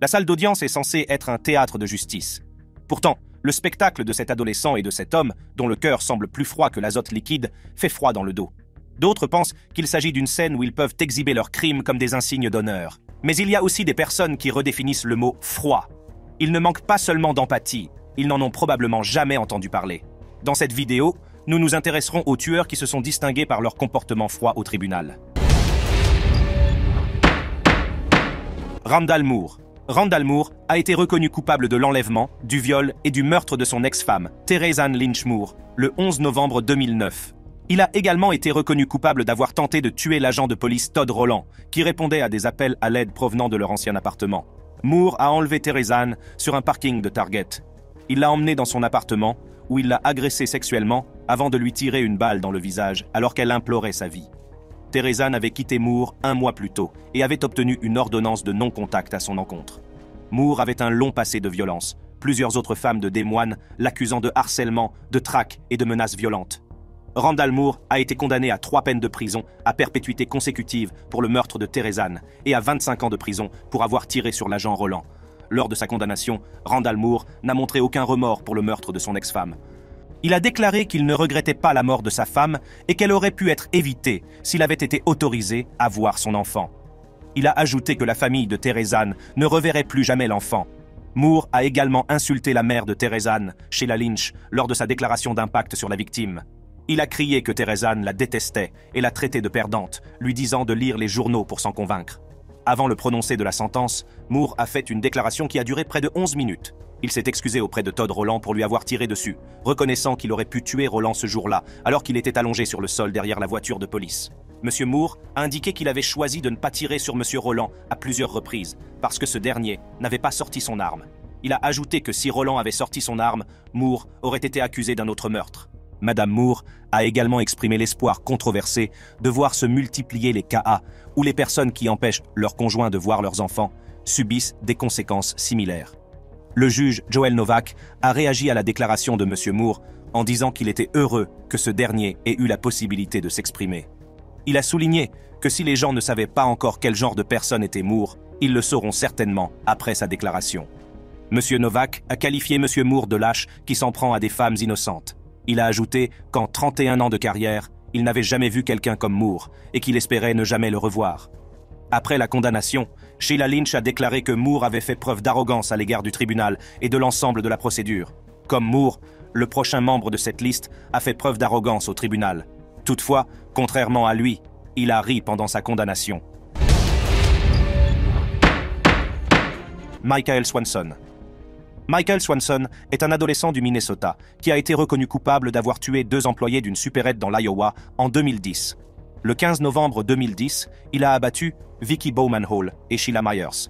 La salle d'audience est censée être un théâtre de justice. Pourtant, le spectacle de cet adolescent et de cet homme, dont le cœur semble plus froid que l'azote liquide, fait froid dans le dos. D'autres pensent qu'il s'agit d'une scène où ils peuvent exhiber leurs crimes comme des insignes d'honneur. Mais il y a aussi des personnes qui redéfinissent le mot « froid ». Ils ne manquent pas seulement d'empathie, ils n'en ont probablement jamais entendu parler. Dans cette vidéo, nous nous intéresserons aux tueurs qui se sont distingués par leur comportement froid au tribunal. Randall Moore. Randall Moore a été reconnu coupable de l'enlèvement, du viol et du meurtre de son ex-femme, Terese Ann Lynch Moore, le 11 novembre 2009. Il a également été reconnu coupable d'avoir tenté de tuer l'agent de police Todd Rowland, qui répondait à des appels à l'aide provenant de leur ancien appartement. Moore a enlevé Terese Ann sur un parking de Target. Il l'a emmenée dans son appartement, où il l'a agressée sexuellement avant de lui tirer une balle dans le visage alors qu'elle implorait sa vie. Terese Ann avait quitté Moore 1 mois plus tôt et avait obtenu une ordonnance de non-contact à son encontre. Moore avait un long passé de violence. Plusieurs autres femmes de Des Moines l'accusant de harcèlement, de traque et de menaces violentes. Randall Moore a été condamné à 3 peines de prison à perpétuité consécutive pour le meurtre de Terese Ann et à 25 ans de prison pour avoir tiré sur l'agent Rowland. Lors de sa condamnation, Randall Moore n'a montré aucun remords pour le meurtre de son ex-femme. Il a déclaré qu'il ne regrettait pas la mort de sa femme et qu'elle aurait pu être évitée s'il avait été autorisé à voir son enfant. Il a ajouté que la famille de Terese Ann ne reverrait plus jamais l'enfant. Moore a également insulté la mère de Terese Ann, Sheila Lynch, lors de sa déclaration d'impact sur la victime. Il a crié que Terese Ann la détestait et l'a traitée de perdante, lui disant de lire les journaux pour s'en convaincre. Avant le prononcé de la sentence, Moore a fait une déclaration qui a duré près de 11 minutes. Il s'est excusé auprès de Todd Rowland pour lui avoir tiré dessus, reconnaissant qu'il aurait pu tuer Rowland ce jour-là, alors qu'il était allongé sur le sol derrière la voiture de police. M. Moore a indiqué qu'il avait choisi de ne pas tirer sur M. Rowland à plusieurs reprises, parce que ce dernier n'avait pas sorti son arme. Il a ajouté que si Rowland avait sorti son arme, Moore aurait été accusé d'un autre meurtre. Madame Moore a également exprimé l'espoir controversé de voir se multiplier les cas où les personnes qui empêchent leurs conjoints de voir leurs enfants subissent des conséquences similaires. Le juge Joel Novak a réagi à la déclaration de M. Moore en disant qu'il était heureux que ce dernier ait eu la possibilité de s'exprimer. Il a souligné que si les gens ne savaient pas encore quel genre de personne était Moore, ils le sauront certainement après sa déclaration. M. Novak a qualifié M. Moore de lâche qui s'en prend à des femmes innocentes. Il a ajouté qu'en 31 ans de carrière, il n'avait jamais vu quelqu'un comme Moore et qu'il espérait ne jamais le revoir. Après la condamnation, Sheila Lynch a déclaré que Moore avait fait preuve d'arrogance à l'égard du tribunal et de l'ensemble de la procédure. Comme Moore, le prochain membre de cette liste a fait preuve d'arrogance au tribunal. Toutefois, contrairement à lui, il a ri pendant sa condamnation. Michael Swanson. Michael Swanson est un adolescent du Minnesota qui a été reconnu coupable d'avoir tué 2 employés d'une supérette dans l'Iowa en 2010. Le 15 novembre 2010, il a abattu Vicky Bowman Hall et Sheila Myers.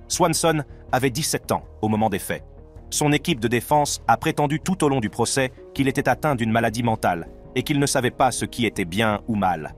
Swanson avait 17 ans au moment des faits. Son équipe de défense a prétendu tout au long du procès qu'il était atteint d'une maladie mentale et qu'il ne savait pas ce qui était bien ou mal.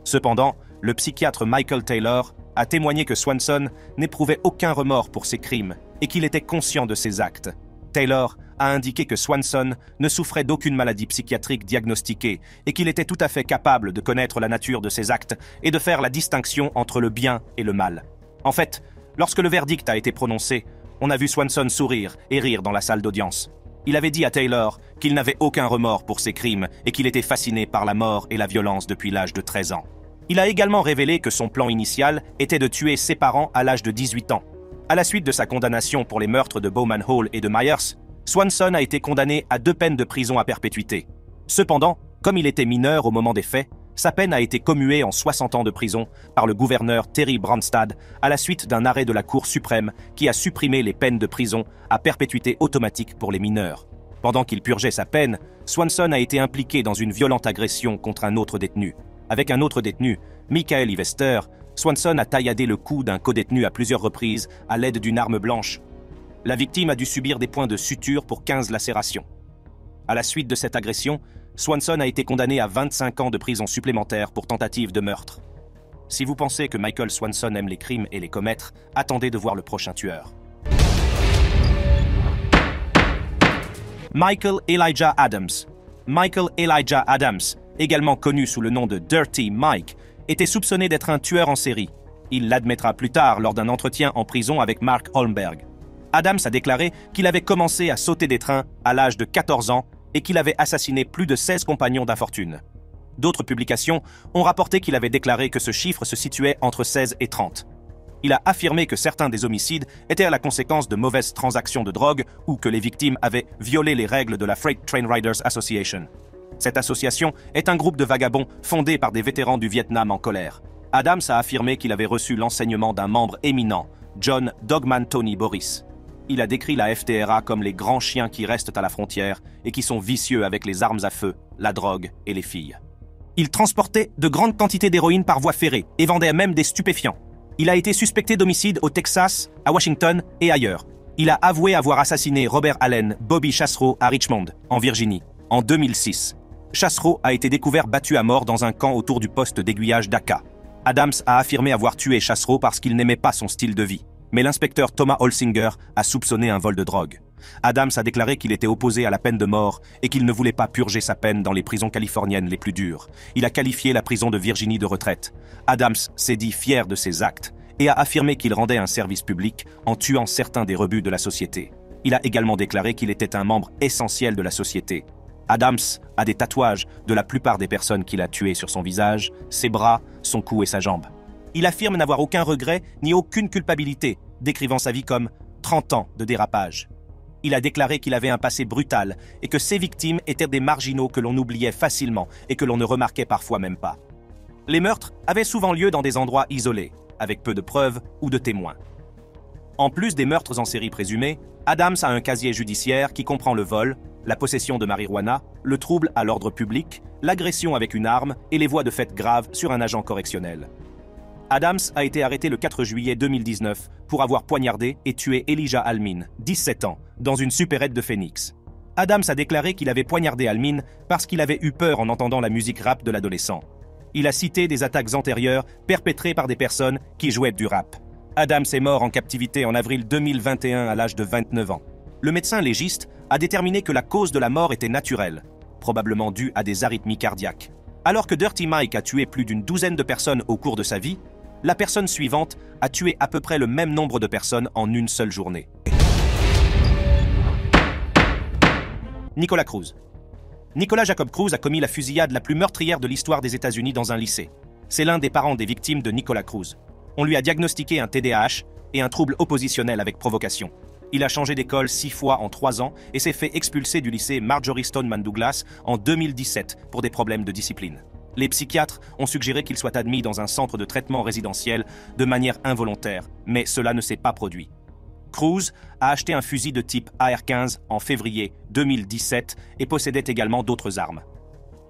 Cependant, le psychiatre Michael Taylor a témoigné que Swanson n'éprouvait aucun remords pour ses crimes et qu'il était conscient de ses actes. Taylor a indiqué que Swanson ne souffrait d'aucune maladie psychiatrique diagnostiquée et qu'il était tout à fait capable de connaître la nature de ses actes et de faire la distinction entre le bien et le mal. En fait, lorsque le verdict a été prononcé, on a vu Swanson sourire et rire dans la salle d'audience. Il avait dit à Taylor qu'il n'avait aucun remords pour ses crimes et qu'il était fasciné par la mort et la violence depuis l'âge de 13 ans. Il a également révélé que son plan initial était de tuer ses parents à l'âge de 18 ans. À la suite de sa condamnation pour les meurtres de Bowman Hall et de Myers, Swanson a été condamné à 2 peines de prison à perpétuité. Cependant, comme il était mineur au moment des faits, sa peine a été commuée en 60 ans de prison par le gouverneur Terry Branstad à la suite d'un arrêt de la Cour suprême qui a supprimé les peines de prison à perpétuité automatique pour les mineurs. Pendant qu'il purgeait sa peine, Swanson a été impliqué dans une violente agression contre un autre détenu. Avec un autre détenu, Michael Ivester, Swanson a tailladé le cou d'un codétenu à plusieurs reprises à l'aide d'une arme blanche. La victime a dû subir des points de suture pour 15 lacérations. À la suite de cette agression, Swanson a été condamné à 25 ans de prison supplémentaire pour tentative de meurtre. Si vous pensez que Michael Swanson aime les crimes et les commettre, attendez de voir le prochain tueur. Michael Elijah Adams. Michael Elijah Adams, également connu sous le nom de Dirty Mike, était soupçonné d'être un tueur en série. Il l'admettra plus tard lors d'un entretien en prison avec Mark Holmberg. Adams a déclaré qu'il avait commencé à sauter des trains à l'âge de 14 ans et qu'il avait assassiné plus de 16 compagnons d'infortune. D'autres publications ont rapporté qu'il avait déclaré que ce chiffre se situait entre 16 et 30. Il a affirmé que certains des homicides étaient à la conséquence de mauvaises transactions de drogue ou que les victimes avaient violé les règles de la Freight Train Riders Association. Cette association est un groupe de vagabonds fondé par des vétérans du Vietnam en colère. Adams a affirmé qu'il avait reçu l'enseignement d'un membre éminent, John Dogman Tony Boris. Il a décrit la FTRA comme les grands chiens qui restent à la frontière et qui sont vicieux avec les armes à feu, la drogue et les filles. Il transportait de grandes quantités d'héroïne par voie ferrée et vendait même des stupéfiants. Il a été suspecté d'homicide au Texas, à Washington et ailleurs. Il a avoué avoir assassiné Robert Allen, Bobby Chassereau à Richmond, en Virginie, en 2006. Chassereau a été découvert battu à mort dans un camp autour du poste d'aiguillage d'Aka. Adams a affirmé avoir tué Chassereau parce qu'il n'aimait pas son style de vie. Mais l'inspecteur Thomas Holsinger a soupçonné un vol de drogue. Adams a déclaré qu'il était opposé à la peine de mort et qu'il ne voulait pas purger sa peine dans les prisons californiennes les plus dures. Il a qualifié la prison de Virginie de retraite. Adams s'est dit fier de ses actes et a affirmé qu'il rendait un service public en tuant certains des rebuts de la société. Il a également déclaré qu'il était un membre essentiel de la société. Adams a des tatouages de la plupart des personnes qu'il a tuées sur son visage, ses bras, son cou et sa jambe. Il affirme n'avoir aucun regret ni aucune culpabilité, décrivant sa vie comme 30 ans de dérapage. Il a déclaré qu'il avait un passé brutal et que ses victimes étaient des marginaux que l'on oubliait facilement et que l'on ne remarquait parfois même pas. Les meurtres avaient souvent lieu dans des endroits isolés, avec peu de preuves ou de témoins. En plus des meurtres en série présumés, Adams a un casier judiciaire qui comprend le vol, la possession de marijuana, le trouble à l'ordre public, l'agression avec une arme et les voies de fait graves sur un agent correctionnel. Adams a été arrêté le 4 juillet 2019 pour avoir poignardé et tué Elijah Almin, 17 ans, dans une supérette de Phoenix. Adams a déclaré qu'il avait poignardé Almin parce qu'il avait eu peur en entendant la musique rap de l'adolescent. Il a cité des attaques antérieures perpétrées par des personnes qui jouaient du rap. Adams est mort en captivité en avril 2021 à l'âge de 29 ans. Le médecin légiste a déterminé que la cause de la mort était naturelle, probablement due à des arythmies cardiaques. Alors que Dirty Mike a tué plus d'une douzaine de personnes au cours de sa vie, la personne suivante a tué à peu près le même nombre de personnes en une seule journée. Nicolas Cruz. Nicolas Jacob Cruz a commis la fusillade la plus meurtrière de l'histoire des États-Unis dans un lycée. C'est l'un des parents des victimes de Nicolas Cruz. On lui a diagnostiqué un TDAH et un trouble oppositionnel avec provocation. Il a changé d'école 6 fois en 3 ans et s'est fait expulser du lycée Marjory Stoneman Douglas en 2017 pour des problèmes de discipline. Les psychiatres ont suggéré qu'il soit admis dans un centre de traitement résidentiel de manière involontaire, mais cela ne s'est pas produit. Cruz a acheté un fusil de type AR-15 en février 2017 et possédait également d'autres armes.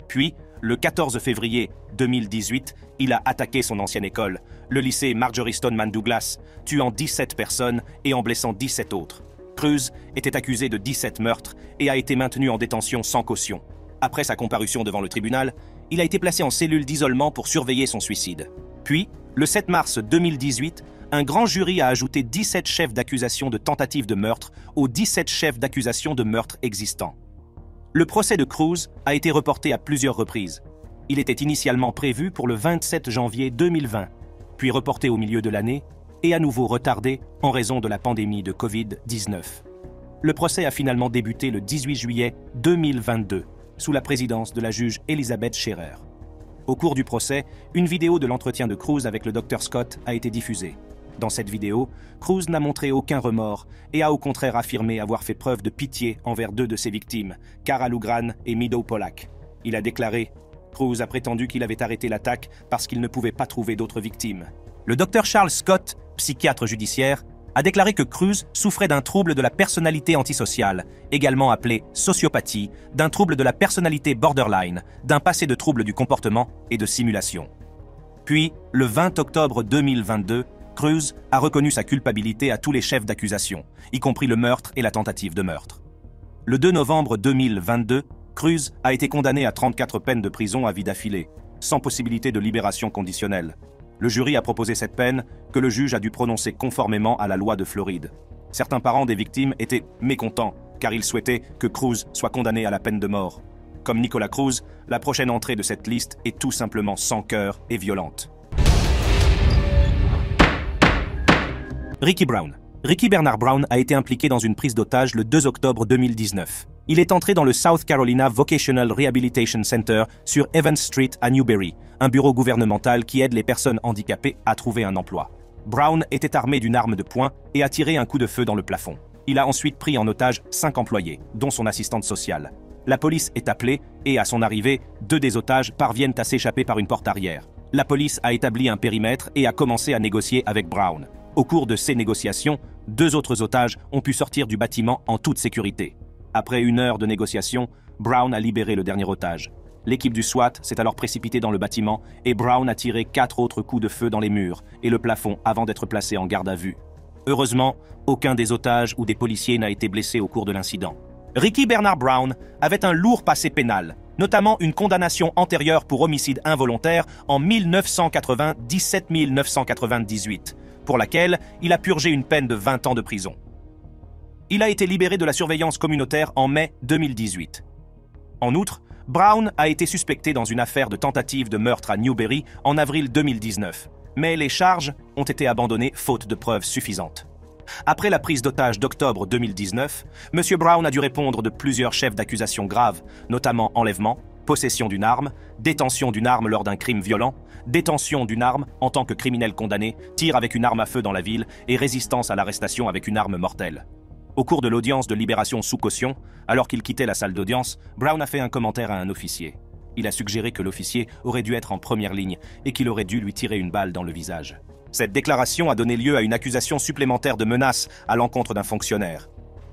Puis, le 14 février 2018, il a attaqué son ancienne école, le lycée Marjory Stoneman Douglas, tuant 17 personnes et en blessant 17 autres. Cruz était accusé de 17 meurtres et a été maintenu en détention sans caution. Après sa comparution devant le tribunal, il a été placé en cellule d'isolement pour surveiller son suicide. Puis, le 7 mars 2018, un grand jury a ajouté 17 chefs d'accusation de tentative de meurtre aux 17 chefs d'accusation de meurtre existants. Le procès de Cruz a été reporté à plusieurs reprises. Il était initialement prévu pour le 27 janvier 2020, puis reporté au milieu de l'année et à nouveau retardé en raison de la pandémie de Covid-19. Le procès a finalement débuté le 18 juillet 2022, sous la présidence de la juge Elizabeth Scherer. Au cours du procès, une vidéo de l'entretien de Cruz avec le Dr Scott a été diffusée. Dans cette vidéo, Cruz n'a montré aucun remords et a au contraire affirmé avoir fait preuve de pitié envers 2 de ses victimes, Cara Lugran et Meadow Pollack. Il a déclaré « Cruz a prétendu qu'il avait arrêté l'attaque parce qu'il ne pouvait pas trouver d'autres victimes ». Le Dr Charles Scott, psychiatre judiciaire, a déclaré que Cruz souffrait d'un trouble de la personnalité antisociale, également appelé sociopathie, d'un trouble de la personnalité borderline, d'un passé de troubles du comportement et de simulation. Puis, le 20 octobre 2022, Cruz a reconnu sa culpabilité à tous les chefs d'accusation, y compris le meurtre et la tentative de meurtre. Le 2 novembre 2022, Cruz a été condamné à 34 peines de prison à vie d'affilée, sans possibilité de libération conditionnelle. Le jury a proposé cette peine que le juge a dû prononcer conformément à la loi de Floride. Certains parents des victimes étaient mécontents car ils souhaitaient que Cruz soit condamné à la peine de mort. Comme Nicolas Cruz, la prochaine entrée de cette liste est tout simplement sans cœur et violente. Ricky Brown. Ricky Bernard Brown a été impliqué dans une prise d'otage le 2 octobre 2019. Il est entré dans le South Carolina Vocational Rehabilitation Center sur Evans Street à Newberry, un bureau gouvernemental qui aide les personnes handicapées à trouver un emploi. Brown était armé d'une arme de poing et a tiré un coup de feu dans le plafond. Il a ensuite pris en otage 5 employés, dont son assistante sociale. La police est appelée et, à son arrivée, 2 des otages parviennent à s'échapper par une porte arrière. La police a établi un périmètre et a commencé à négocier avec Brown. Au cours de ces négociations, 2 autres otages ont pu sortir du bâtiment en toute sécurité. Après 1 heure de négociation, Brown a libéré le dernier otage. L'équipe du SWAT s'est alors précipitée dans le bâtiment et Brown a tiré 4 autres coups de feu dans les murs et le plafond avant d'être placé en garde à vue. Heureusement, aucun des otages ou des policiers n'a été blessé au cours de l'incident. Ricky Bernard Brown avait un lourd passé pénal, notamment une condamnation antérieure pour homicide involontaire en 1997 998, pour laquelle il a purgé une peine de 20 ans de prison. Il a été libéré de la surveillance communautaire en mai 2018. En outre, Brown a été suspecté dans une affaire de tentative de meurtre à Newberry en avril 2019, mais les charges ont été abandonnées faute de preuves suffisantes. Après la prise d'otage d'octobre 2019, M. Brown a dû répondre de plusieurs chefs d'accusation graves, notamment enlèvement, possession d'une arme, détention d'une arme lors d'un crime violent, détention d'une arme en tant que criminel condamné, tir avec une arme à feu dans la ville et résistance à l'arrestation avec une arme mortelle. Au cours de l'audience de libération sous caution, alors qu'il quittait la salle d'audience, Brown a fait un commentaire à un officier. Il a suggéré que l'officier aurait dû être en première ligne et qu'il aurait dû lui tirer une balle dans le visage. Cette déclaration a donné lieu à une accusation supplémentaire de menace à l'encontre d'un fonctionnaire.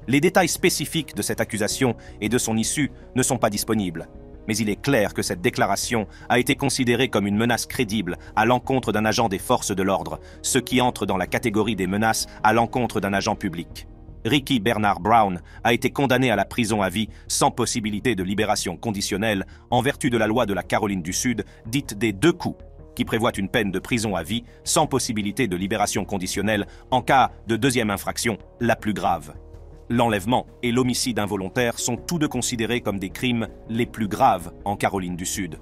Les détails spécifiques de cette accusation et de son issue ne sont pas disponibles, mais il est clair que cette déclaration a été considérée comme une menace crédible à l'encontre d'un agent des forces de l'ordre, ce qui entre dans la catégorie des menaces à l'encontre d'un agent public. Ricky Bernard Brown a été condamné à la prison à vie sans possibilité de libération conditionnelle en vertu de la loi de la Caroline du Sud, dite des 2 coups, qui prévoit une peine de prison à vie sans possibilité de libération conditionnelle en cas de 2e infraction, la plus grave. L'enlèvement et l'homicide involontaire sont tous 2 considérés comme des crimes les plus graves en Caroline du Sud.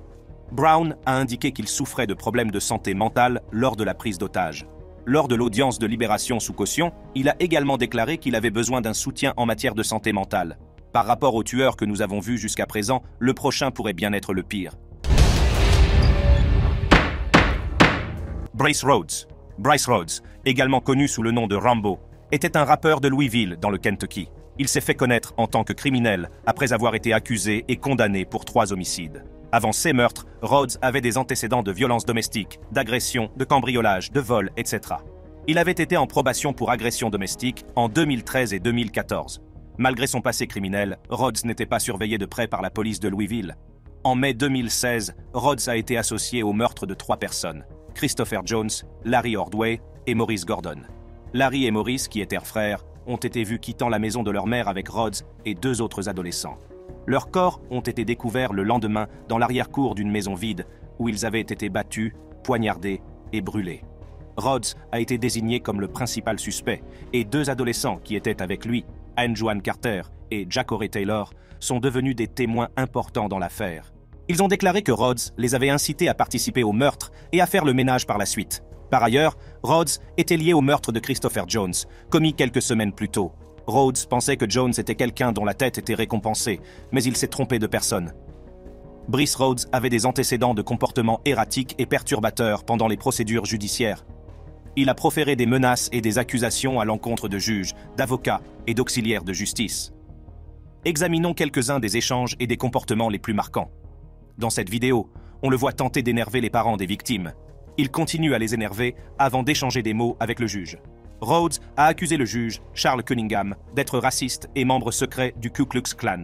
Brown a indiqué qu'il souffrait de problèmes de santé mentale lors de la prise d'otage. Lors de l'audience de libération sous caution, il a également déclaré qu'il avait besoin d'un soutien en matière de santé mentale. Par rapport aux tueurs que nous avons vus jusqu'à présent, le prochain pourrait bien être le pire. Bryce Rhodes, également connu sous le nom de Rambo, était un rappeur de Louisville, dans le Kentucky. Il s'est fait connaître en tant que criminel après avoir été accusé et condamné pour 3 homicides. Avant ces meurtres, Rhodes avait des antécédents de violence domestique, d'agression, de cambriolage, de vol, etc. Il avait été en probation pour agression domestique en 2013 et 2014. Malgré son passé criminel, Rhodes n'était pas surveillé de près par la police de Louisville. En mai 2016, Rhodes a été associé au meurtre de 3 personnes. Christopher Jones, Larry Ordway et Maurice Gordon. Larry et Maurice, qui étaient frères, ont été vus quittant la maison de leur mère avec Rhodes et 2 autres adolescents. Leurs corps ont été découverts le lendemain dans l'arrière-cour d'une maison vide où ils avaient été battus, poignardés et brûlés. Rhodes a été désigné comme le principal suspect et 2 adolescents qui étaient avec lui, Anne-Joanne Carter et Jackorey Taylor, sont devenus des témoins importants dans l'affaire. Ils ont déclaré que Rhodes les avait incités à participer au meurtre et à faire le ménage par la suite. Par ailleurs, Rhodes était lié au meurtre de Christopher Jones, commis quelques semaines plus tôt. Rhodes pensait que Jones était quelqu'un dont la tête était récompensée, mais il s'est trompé de personne. Bryce Rhodes avait des antécédents de comportement erratique et perturbateur pendant les procédures judiciaires. Il a proféré des menaces et des accusations à l'encontre de juges, d'avocats et d'auxiliaires de justice. Examinons quelques-uns des échanges et des comportements les plus marquants. Dans cette vidéo, on le voit tenter d'énerver les parents des victimes. Il continue à les énerver avant d'échanger des mots avec le juge. Rhodes a accusé le juge, Charles Cunningham, d'être raciste et membre secret du Ku Klux Klan.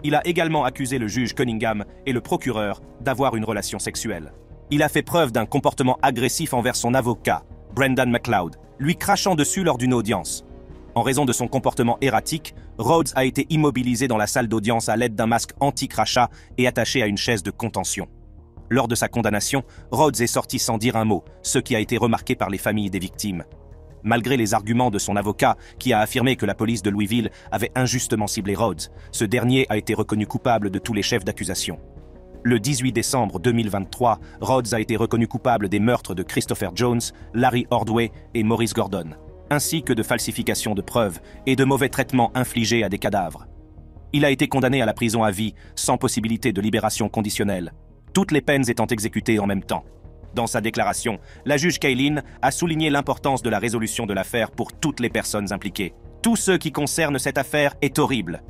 Il a également accusé le juge Cunningham et le procureur d'avoir une relation sexuelle. Il a fait preuve d'un comportement agressif envers son avocat, Brendan McLeod, lui crachant dessus lors d'une audience. En raison de son comportement erratique, Rhodes a été immobilisé dans la salle d'audience à l'aide d'un masque anti-crachat et attaché à une chaise de contention. Lors de sa condamnation, Rhodes est sorti sans dire un mot, ce qui a été remarqué par les familles des victimes. Malgré les arguments de son avocat, qui a affirmé que la police de Louisville avait injustement ciblé Rhodes, ce dernier a été reconnu coupable de tous les chefs d'accusation. Le 18 décembre 2023, Rhodes a été reconnu coupable des meurtres de Christopher Jones, Larry Ordway et Maurice Gordon. ainsi que de falsification de preuves et de mauvais traitements infligés à des cadavres. Il a été condamné à la prison à vie, sans possibilité de libération conditionnelle, toutes les peines étant exécutées en même temps. Dans sa déclaration, la juge Kaylin a souligné l'importance de la résolution de l'affaire pour toutes les personnes impliquées. Tout ce qui concerne cette affaire est horrible.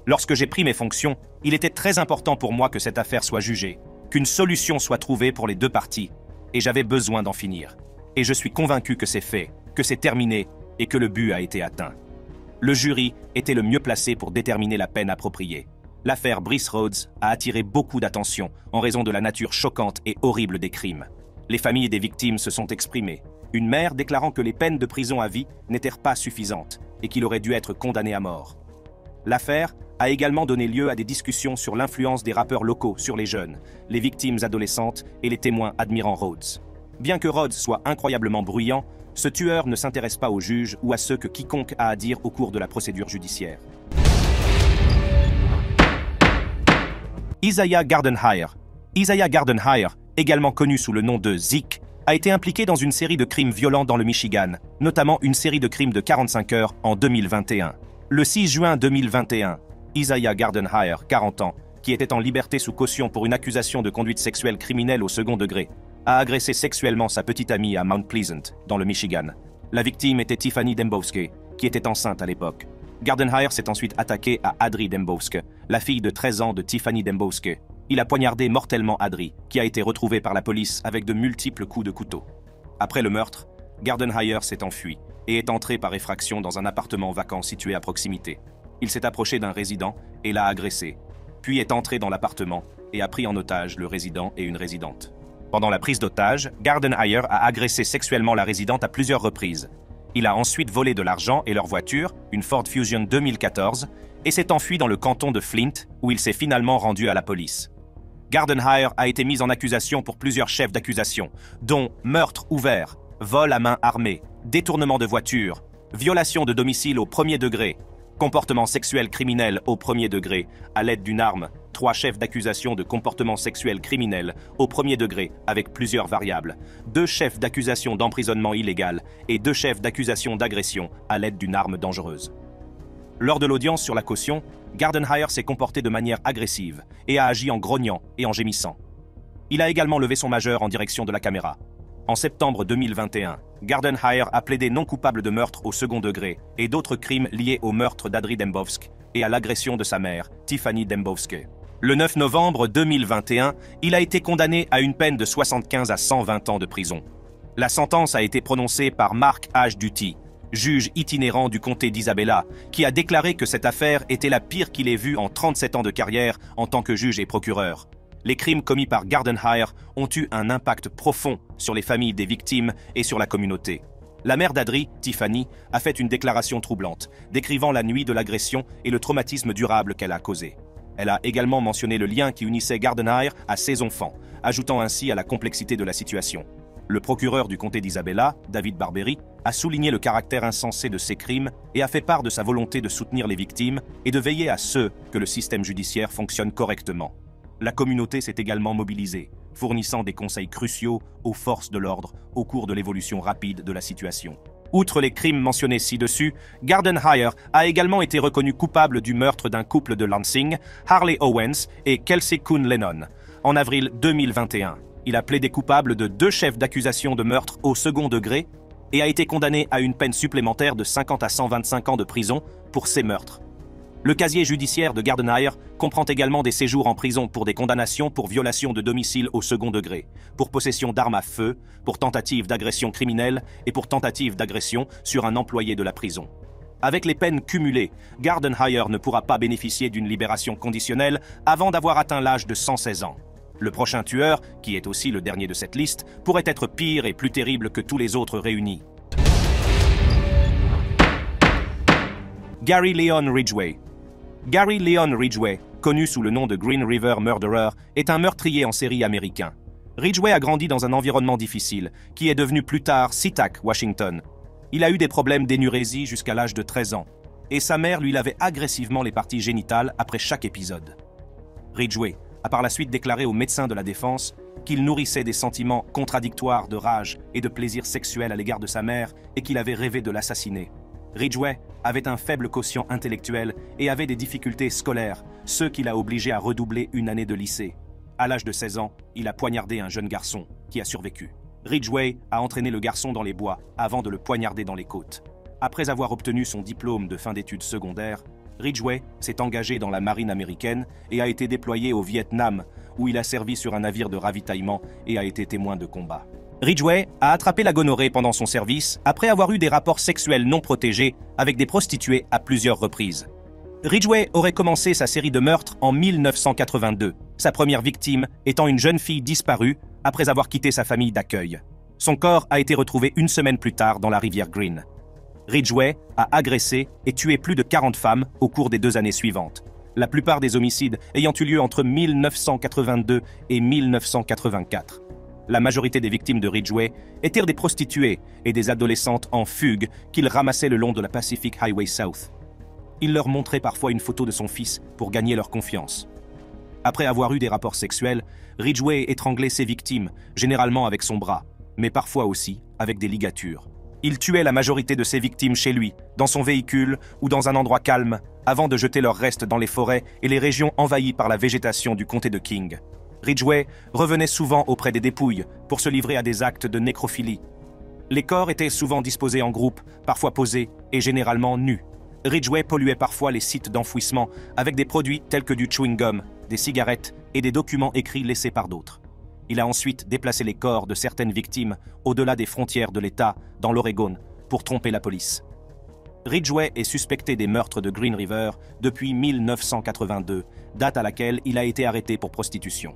Lorsque j'ai pris mes fonctions, il était très important pour moi que cette affaire soit jugée, qu'une solution soit trouvée pour les deux parties, et j'avais besoin d'en finir. Et je suis convaincu que c'est fait, que c'est terminé et que le but a été atteint. Le jury était le mieux placé pour déterminer la peine appropriée. L'affaire Brice Rhodes a attiré beaucoup d'attention en raison de la nature choquante et horrible des crimes. Les familles des victimes se sont exprimées, une mère déclarant que les peines de prison à vie n'étaient pas suffisantes et qu'il aurait dû être condamné à mort. L'affaire a également donné lieu à des discussions sur l'influence des rappeurs locaux sur les jeunes, les victimes adolescentes et les témoins admirant Rhodes. Bien que Rhodes soit incroyablement bruyant, ce tueur ne s'intéresse pas aux juges ou à ce que quiconque a à dire au cours de la procédure judiciaire. Isaiah Gardenhire. Isaiah Gardenhire, également connu sous le nom de Zeke, a été impliqué dans une série de crimes violents dans le Michigan, notamment une série de crimes de 45 heures en 2021. Le 6 juin 2021, Isaiah Gardenhire, 40 ans, qui était en liberté sous caution pour une accusation de conduite sexuelle criminelle au second degré, a agressé sexuellement sa petite amie à Mount Pleasant, dans le Michigan. La victime était Tiffany Dembowski, qui était enceinte à l'époque. Gardenhire s'est ensuite attaqué à Adri Dembowski, la fille de 13 ans de Tiffany Dembowski. Il a poignardé mortellement Adri, qui a été retrouvée par la police avec de multiples coups de couteau. Après le meurtre, Gardenhire s'est enfui et est entré par effraction dans un appartement vacant situé à proximité. Il s'est approché d'un résident et l'a agressé, puis est entré dans l'appartement et a pris en otage le résident et une résidente. Pendant la prise d'otage, Gardenhire a agressé sexuellement la résidente à plusieurs reprises. Il a ensuite volé de l'argent et leur voiture, une Ford Fusion 2014, et s'est enfui dans le canton de Flint, où il s'est finalement rendu à la police. Gardenhire a été mis en accusation pour plusieurs chefs d'accusation, dont meurtre ouvert, vol à main armée, détournement de voiture, violation de domicile au premier degré, comportement sexuel criminel au premier degré à l'aide d'une arme, 3 chefs d'accusation de comportement sexuel criminel au premier degré avec plusieurs variables, 2 chefs d'accusation d'emprisonnement illégal et 2 chefs d'accusation d'agression à l'aide d'une arme dangereuse. Lors de l'audience sur la caution, Gardenhire s'est comporté de manière agressive et a agi en grognant et en gémissant. Il a également levé son majeur en direction de la caméra. En septembre 2021, Gardenhire a plaidé non coupable de meurtre au second degré et d'autres crimes liés au meurtre d'Adri Dembowski et à l'agression de sa mère, Tiffany Dembowski. Le 9 novembre 2021, il a été condamné à une peine de 75 à 120 ans de prison. La sentence a été prononcée par Mark H. Duty, juge itinérant du comté d'Isabella, qui a déclaré que cette affaire était la pire qu'il ait vue en 37 ans de carrière en tant que juge et procureur. Les crimes commis par Gardenhire ont eu un impact profond sur les familles des victimes et sur la communauté. La mère d'Adri, Tiffany, a fait une déclaration troublante, décrivant la nuit de l'agression et le traumatisme durable qu'elle a causé. Elle a également mentionné le lien qui unissait Gardenhire à ses enfants, ajoutant ainsi à la complexité de la situation. Le procureur du comté d'Isabella, David Barberi, a souligné le caractère insensé de ces crimes et a fait part de sa volonté de soutenir les victimes et de veiller à ce que le système judiciaire fonctionne correctement. La communauté s'est également mobilisée, fournissant des conseils cruciaux aux forces de l'ordre au cours de l'évolution rapide de la situation. Outre les crimes mentionnés ci-dessus, Gardenhire a également été reconnu coupable du meurtre d'un couple de Lansing, Harley Owens et Kelsey Coon Lennon, en avril 2021. Il a plaidé coupable de 2 chefs d'accusation de meurtre au second degré et a été condamné à une peine supplémentaire de 50 à 125 ans de prison pour ces meurtres. Le casier judiciaire de Gardenhire comprend également des séjours en prison pour des condamnations pour violation de domicile au second degré, pour possession d'armes à feu, pour tentative d'agression criminelle et pour tentative d'agression sur un employé de la prison. Avec les peines cumulées, Gardenhire ne pourra pas bénéficier d'une libération conditionnelle avant d'avoir atteint l'âge de 116 ans. Le prochain tueur, qui est aussi le dernier de cette liste, pourrait être pire et plus terrible que tous les autres réunis. Gary Leon Ridgway. Gary Leon Ridgway, connu sous le nom de Green River Murderer, est un meurtrier en série américain. Ridgway a grandi dans un environnement difficile, qui est devenu plus tard SeaTac, Washington. Il a eu des problèmes d'énurésie jusqu'à l'âge de 13 ans, et sa mère lui lavait agressivement les parties génitales après chaque épisode. Ridgway a par la suite déclaré aux médecins de la défense qu'il nourrissait des sentiments contradictoires de rage et de plaisir sexuel à l'égard de sa mère et qu'il avait rêvé de l'assassiner. Ridgway avait un faible quotient intellectuel et avait des difficultés scolaires, ce qui l'a obligé à redoubler une année de lycée. À l'âge de 16 ans, il a poignardé un jeune garçon qui a survécu. Ridgway a entraîné le garçon dans les bois avant de le poignarder dans les côtes. Après avoir obtenu son diplôme de fin d'études secondaires, Ridgway s'est engagé dans la marine américaine et a été déployé au Vietnam, où il a servi sur un navire de ravitaillement et a été témoin de combat. Ridgway a attrapé la gonorrhée pendant son service après avoir eu des rapports sexuels non protégés avec des prostituées à plusieurs reprises. Ridgway aurait commencé sa série de meurtres en 1982, sa première victime étant une jeune fille disparue après avoir quitté sa famille d'accueil. Son corps a été retrouvé une semaine plus tard dans la rivière Green. Ridgway a agressé et tué plus de 40 femmes au cours des 2 années suivantes, la plupart des homicides ayant eu lieu entre 1982 et 1984. La majorité des victimes de Ridgway étaient des prostituées et des adolescentes en fugue qu'il ramassait le long de la Pacific Highway South. Il leur montrait parfois une photo de son fils pour gagner leur confiance. Après avoir eu des rapports sexuels, Ridgway étranglait ses victimes, généralement avec son bras, mais parfois aussi avec des ligatures. Il tuait la majorité de ses victimes chez lui, dans son véhicule ou dans un endroit calme, avant de jeter leurs restes dans les forêts et les régions envahies par la végétation du comté de King. Ridgway revenait souvent auprès des dépouilles pour se livrer à des actes de nécrophilie. Les corps étaient souvent disposés en groupe, parfois posés et généralement nus. Ridgway polluait parfois les sites d'enfouissement avec des produits tels que du chewing-gum, des cigarettes et des documents écrits laissés par d'autres. Il a ensuite déplacé les corps de certaines victimes au-delà des frontières de l'État, dans l'Oregon, pour tromper la police. Ridgway est suspecté des meurtres de Green River depuis 1982, date à laquelle il a été arrêté pour prostitution.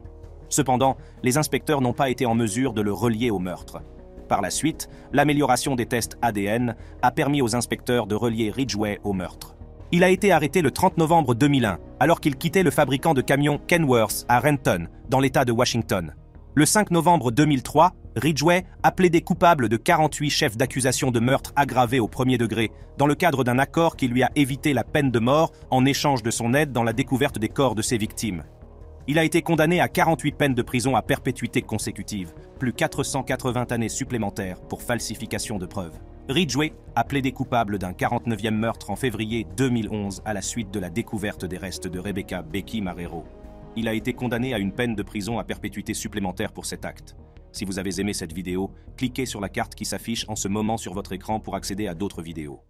Cependant, les inspecteurs n'ont pas été en mesure de le relier au meurtre. Par la suite, l'amélioration des tests ADN a permis aux inspecteurs de relier Ridgway au meurtre. Il a été arrêté le 30 novembre 2001, alors qu'il quittait le fabricant de camions Kenworth à Renton, dans l'État de Washington. Le 5 novembre 2003, Ridgway a plaidé coupable de 48 chefs d'accusation de meurtre aggravé au premier degré, dans le cadre d'un accord qui lui a évité la peine de mort en échange de son aide dans la découverte des corps de ses victimes. Il a été condamné à 48 peines de prison à perpétuité consécutive, plus 480 années supplémentaires pour falsification de preuves. Ridgway a plaidé coupable d'un 49e meurtre en février 2011 à la suite de la découverte des restes de Rebecca Becky Marrero. Il a été condamné à une peine de prison à perpétuité supplémentaire pour cet acte. Si vous avez aimé cette vidéo, cliquez sur la carte qui s'affiche en ce moment sur votre écran pour accéder à d'autres vidéos.